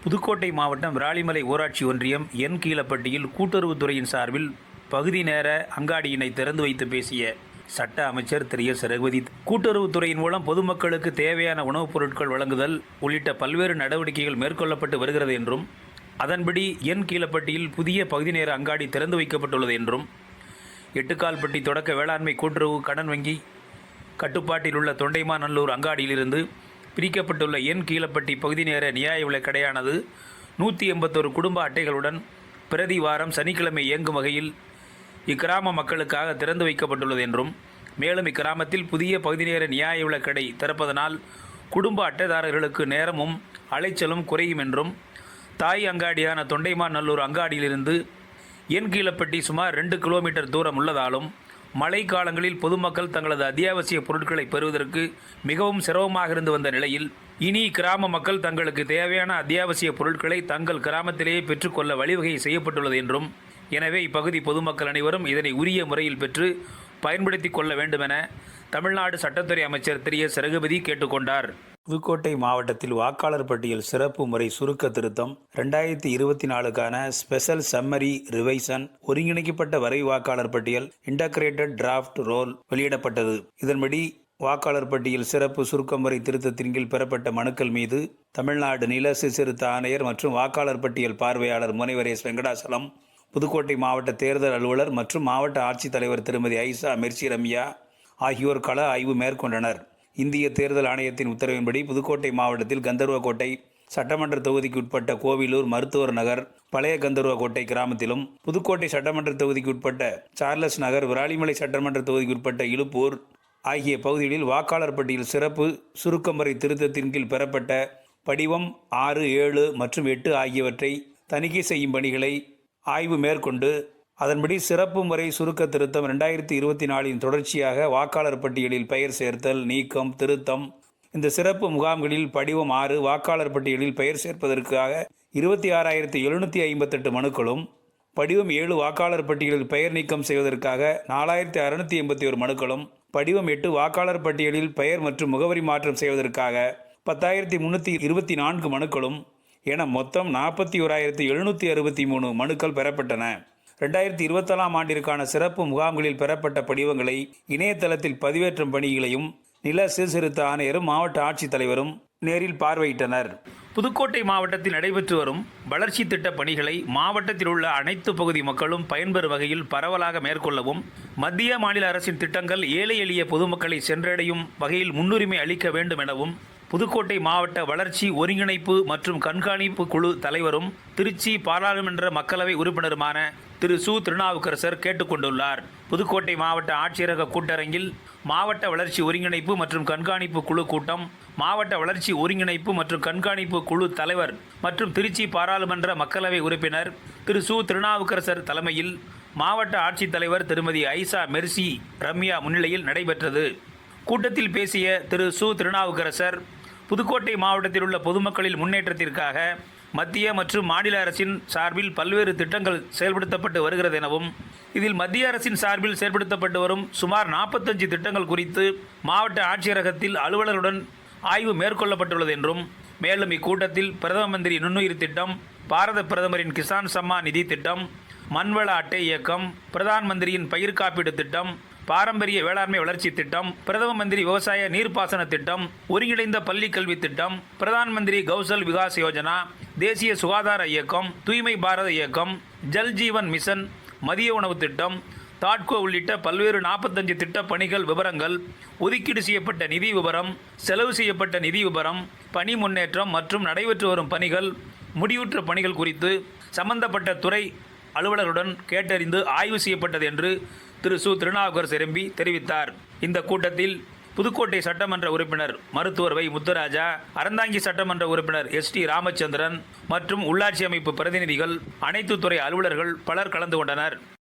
புதுக்கோட்டை மாவட்டம் விராலிமலை ஊராட்சி ஒன்றியம் என் கீழப்பட்டியில் கூட்டுறவுத்துறையின் சார்பில் பகுதி நேர அங்காடியினை திறந்து வைத்து பேசிய சட்ட அமைச்சர் திரு எஸ். ரகுபதி, கூட்டுறவுத்துறையின் மூலம் பொதுமக்களுக்கு தேவையான உணவுப் பொருட்கள் வழங்குதல் உள்ளிட்ட பல்வேறு நடவடிக்கைகள் மேற்கொள்ளப்பட்டு வருகிறது என்றும், அதன்படி என் கீழப்பட்டியில் புதிய பகுதி நேர அங்காடி திறந்து வைக்கப்பட்டுள்ளது என்றும், எட்டுக்கால்பட்டி தொடக்க வேளாண்மை கூட்டுறவு கடன் வங்கி கட்டுப்பாட்டில் உள்ள தொண்டைமாநல்லூர் அங்காடியிலிருந்து பிரிக்கப்பட்டுள்ள என் கீழப்பட்டி பகுதி நேர நியாய விலைக் கடையானது 181 குடும்ப அட்டைகளுடன் பிரதி வாரம் சனிக்கிழமை இயங்கும் வகையில் இக்கிராம மக்களுக்காக திறந்து வைக்கப்பட்டுள்ளது என்றும், மேலும் இக்கிராமத்தில் புதிய பகுதி நேர நியாய விலைக் கடை திறப்பதனால் குடும்ப அட்டைதாரர்களுக்கு நேரமும் அலைச்சலும் குறையும் என்றும், தாய் அங்காடியான தொண்டைமாநல்லூர் அங்காடியிலிருந்து என் கீழப்பட்டி சுமார் 2 கிலோமீட்டர் தூரம் உள்ளதாலும் மழை காலங்களில் பொதுமக்கள் தங்களது அத்தியாவசிய பொருட்களை பெறுவதற்கு மிகவும் சிரமமாக இருந்து வந்த நிலையில், இனி கிராம மக்கள் தங்களுக்கு தேவையான அத்தியாவசிய பொருட்களை தங்கள் கிராமத்திலேயே பெற்றுக்கொள்ள வழிவகை செய்யப்பட்டுள்ளது என்றும், எனவே இப்பகுதி பொதுமக்கள் அனைவரும் இதனை உரிய முறையில் பெற்று பயன்படுத்திக் கொள்ள வேண்டுமென தமிழ்நாடு சட்டத்துறை அமைச்சர் திரு எஸ். ரகுபதி கேட்டுக்கொண்டார். புதுக்கோட்டை மாவட்டத்தில் வாக்காளர் பட்டியல் சிறப்பு முறை சுருக்க திருத்தம் 2024க்கான ஸ்பெஷல் சம்மரி ரிவைசன் ஒருங்கிணைக்கப்பட்ட வரை வாக்காளர் பட்டியல் இன்டகிரேட்டட் டிராஃப்ட் ரோல் வெளியிடப்பட்டது. இதன்படி வாக்காளர் பட்டியல் சிறப்பு சுருக்க முறை திருத்தத்தின் கீழ் பெறப்பட்ட மனுக்கள் மீது தமிழ்நாடு நில சீர்திருத்த ஆணையர் மற்றும் வாக்காளர் பட்டியல் பார்வையாளர் முனைவர் எஸ். வெங்கடாசலம், புதுக்கோட்டை மாவட்ட தேர்தல் அலுவலர் மற்றும் மாவட்ட ஆட்சித்தலைவர் திருமதி ஐசா மெர்சி ரம்யா ஆகியோர் கள ஆய்வு மேற்கொண்டனர். இந்திய தேர்தல் ஆணையத்தின் உத்தரவின்படி புதுக்கோட்டை மாவட்டத்தில் கந்தர்வக்கோட்டை சட்டமன்ற தொகுதிக்கு உட்பட்ட கோவிலூர், மருத்துவர் நகர், பழைய கந்தர்வக்கோட்டை கிராமத்திலும், புதுக்கோட்டை சட்டமன்ற தொகுதிக்கு உட்பட்ட சார்லஸ் நகர், விராலிமலை சட்டமன்ற தொகுதிக்கு உட்பட்ட இலுப்பூர் ஆகிய பகுதிகளில் வாக்காளர் பட்டியல் சிறப்பு சுருக்கமுறை திருத்தத்தின் கீழ் பெறப்பட்ட படிவம் 6, 7 மற்றும் 8 ஆகியவற்றை தணிக்கை செய்யும் பணிகளை ஆய்வு மேற்கொண்டு, அதன்படி சிறப்பு முறை சுருக்க திருத்தம் 2024 தொடர்ச்சியாக வாக்காளர் பட்டியலில் பெயர் சேர்த்தல், நீக்கம், திருத்தம் இந்த சிறப்பு முகாம்களில் படிவம் 6 வாக்காளர் பட்டியலில் பெயர் சேர்ப்பதற்காக 26,758 மனுக்களும், படிவம் 7 வாக்காளர் பட்டியலில் பெயர் நீக்கம் செய்வதற்காக 4,681 மனுக்களும், படிவம் 8 வாக்காளர் பட்டியலில் பெயர் மற்றும் முகவரி மாற்றம் செய்வதற்காக 10,324 மனுக்களும் என மொத்தம் 41,763 மனுக்கள் பெறப்பட்டன. 2024 ஆண்டிற்கான சிறப்பு முகாம்களில் பெறப்பட்ட படிவங்களை இணையதளத்தில் பதிவேற்றும் பணிகளையும் நில சீர்திருத்த ஆணையரும் மாவட்ட ஆட்சித்தலைவரும் நேரில் பார்வையிட்டனர். புதுக்கோட்டை மாவட்டத்தில் நடைபெற்று வரும் வளர்ச்சி திட்ட பணிகளை மாவட்டத்தில் உள்ள அனைத்து பகுதி மக்களும் பயன்பெறும் வகையில் பரவலாக மேற்கொள்ளவும், மத்திய மாநில அரசின் திட்டங்கள் ஏழை எளிய பொதுமக்களை சென்றடையும் வகையில் முன்னுரிமை அளிக்க வேண்டும் எனவும் புதுக்கோட்டை மாவட்ட வளர்ச்சி ஒருங்கிணைப்பு மற்றும் கண்காணிப்பு குழு தலைவரும் திருச்சி பாராளுமன்ற மக்களவை உறுப்பினருமான திரு சு. திருநாவுக்கரசர் கேட்டுக்கொண்டுள்ளார். புதுக்கோட்டை மாவட்ட ஆட்சியரக கூட்டரங்கில் மாவட்ட வளர்ச்சி ஒருங்கிணைப்பு மற்றும் கண்காணிப்பு குழு கூட்டம், மாவட்ட வளர்ச்சி ஒருங்கிணைப்பு மற்றும் கண்காணிப்பு குழு தலைவர் மற்றும் திருச்சி பாராளுமன்ற மக்களவை உறுப்பினர் திரு சு. திருநாவுக்கரசர் தலைமையில் மாவட்ட ஆட்சித்தலைவர் திருமதி ஐசா மெர்சி ரம்யா முன்னிலையில் நடைபெற்றது. கூட்டத்தில் பேசிய திரு சு. திருநாவுக்கரசர், புதுக்கோட்டை மாவட்டத்தில் உள்ள பொதுமக்களின் முன்னேற்றத்திற்காக மத்திய மற்றும் மாநில அரசின் சார்பில் பல்வேறு திட்டங்கள் செயல்படுத்தப்பட்டு வருகிறது எனவும், இதில் மத்திய அரசின் சார்பில் செயல்படுத்தப்பட்டு வரும் சுமார் 45 திட்டங்கள் குறித்து மாவட்ட ஆட்சியரகத்தில் அலுவலருடன் ஆய்வு மேற்கொள்ளப்பட்டுள்ளது என்றும், மேலும் இக்கூட்டத்தில் பிரதம மந்திரி நுண்ணுயிர் திட்டம், பாரத பிரதமரின் கிசான் சம்மான் நிதி திட்டம், மண்வள அட்டை இயக்கம், பிரதான் மந்திரியின் பயிர் காப்பீடு திட்டம், பாரம்பரிய வேளாண்மை வளர்ச்சி திட்டம், பிரதம மந்திரி விவசாய நீர்ப்பாசன திட்டம், ஒருங்கிணைந்த பள்ளி கல்வி திட்டம், பிரதான் மந்திரி கௌசல் விகாஸ் யோஜனா, தேசிய சுகாதார இயக்கம், தூய்மை பாரத இயக்கம், ஜல் ஜீவன் மிஷன், மதிய உணவு திட்டம், தாட்கோ உள்ளிட்ட பல்வேறு 45 திட்ட பணிகள் விவரங்கள், ஒதுக்கீடு செய்யப்பட்ட நிதி விவரம், செலவு செய்யப்பட்ட நிதி விவரம், பணி முன்னேற்றம் மற்றும் நடைபெற்று வரும் பணிகள், முடிவுற்ற பணிகள் குறித்து சம்பந்தப்பட்ட துறை அலுவலருடன் கேட்டறிந்து ஆய்வு செய்யப்பட்டது என்று திரு சு. திருநாவுக்கரசர் எம்பி தெரிவித்தார். இந்த கூட்டத்தில் புதுக்கோட்டை சட்டமன்ற உறுப்பினர் மருத்துவர் வை. முத்துராஜா, அறந்தாங்கி சட்டமன்ற உறுப்பினர் எஸ்.டி. ராமச்சந்திரன் மற்றும் உள்ளாட்சி அமைப்பு பிரதிநிதிகள், அனைத்து துறை அலுவலர்கள் பலர் கலந்து கொண்டனர்.